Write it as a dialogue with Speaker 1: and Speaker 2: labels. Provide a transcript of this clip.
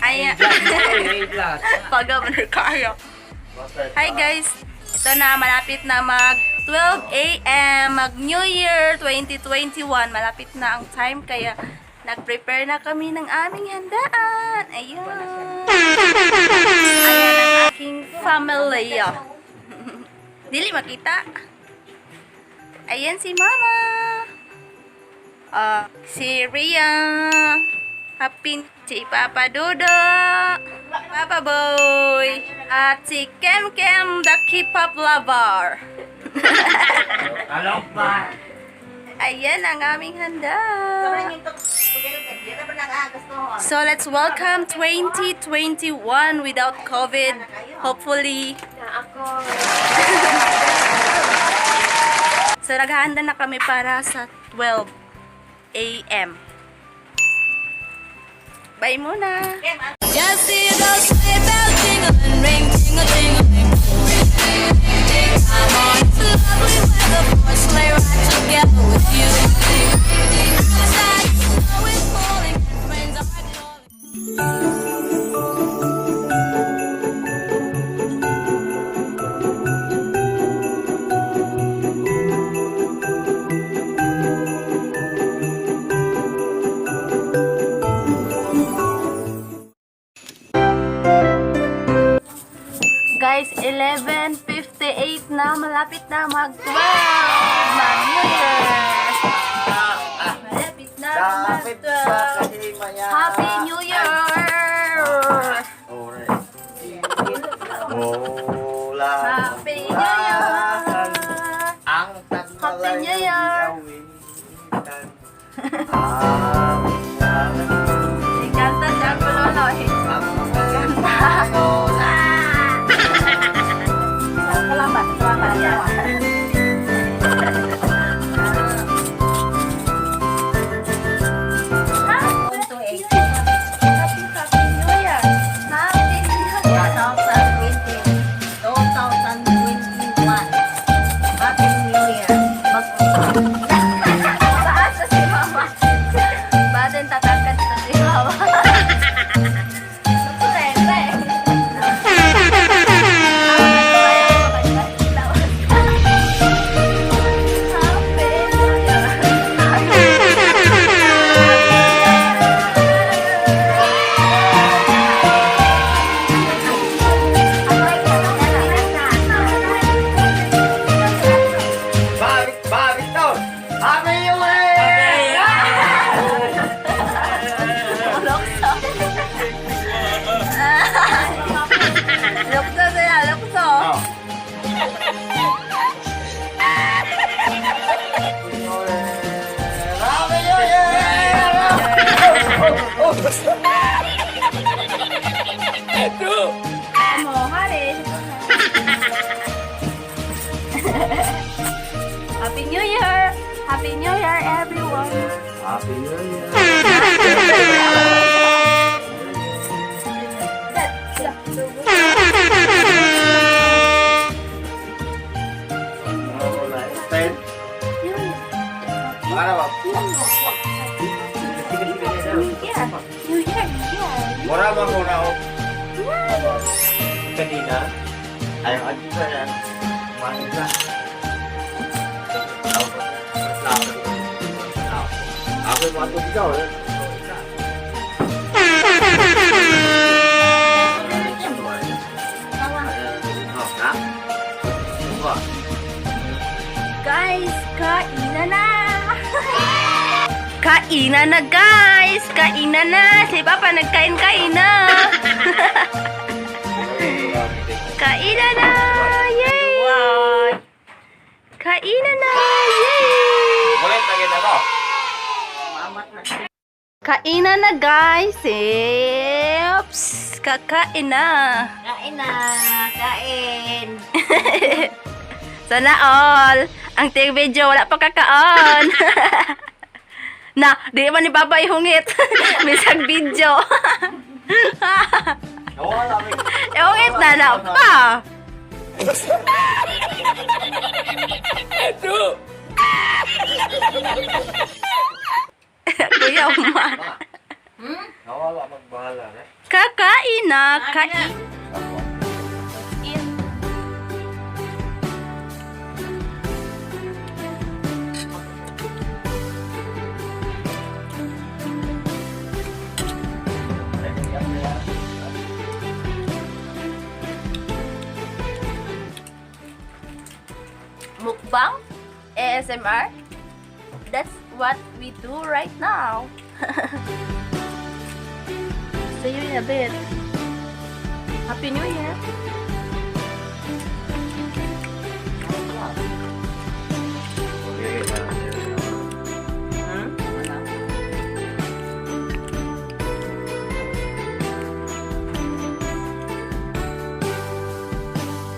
Speaker 1: Ayan. Pag-governor kayo. Hi guys. Ito na, malapit na mag 12 a.m. Mag New Year 2021. Malapit na ang time kaya nag-prepare na kami ng aming handaan. Ayun. Ayan ang aking family. Dili makita. Ayan si Mama. Si Ria. Happy si Papa Dodo. Papa Boy. At si Kem Kem, the K-pop lover. Ayan ang aming handa. So let's welcome 2021 without COVID. Hopefully. So naghahanda na kami para sa 12 a.m. Bye muna.
Speaker 2: Just see those sleigh bells jingling, ring, ting-a-ting-a-ling. I'm on to lovely weather for a sleigh ride together with you. Outside, snow is falling and friends are calling.
Speaker 1: Guys, 11:58 na. Malapit na mag-12. Mag-New Year. Malapit na mag-12. Happy New Year! Happy New Year! Happy New Year! Kanta siya ang kulolo eh. Kanta. Selamat ya. Happy New Year! Happy New Year, everyone!
Speaker 3: Happy New Year!
Speaker 1: New Year!
Speaker 3: Mura ba ko na ako? Kanina? Ayaw adi ba yan? Mahin ka? Ako yung mga tubig daw eh.
Speaker 1: Guys, kainan na! Kainan na guys! Kainan na! Si Papa nagkain-kain na! Kainan na! Yay! Kainan na! Yay! Kainan na guys! Oops! Kakain na!
Speaker 2: Kain na, kain.
Speaker 1: Sana all! Ang video wala pa kakaon! Na, di man ni Papa ihungit. Bisag video. Ihungit na pa. Kuya Uma.
Speaker 3: Nawala magbahala.
Speaker 1: Kaka eat. Eat. Mukbang, ASMR. That's what we do right now. See you in a bit. Happy New Year!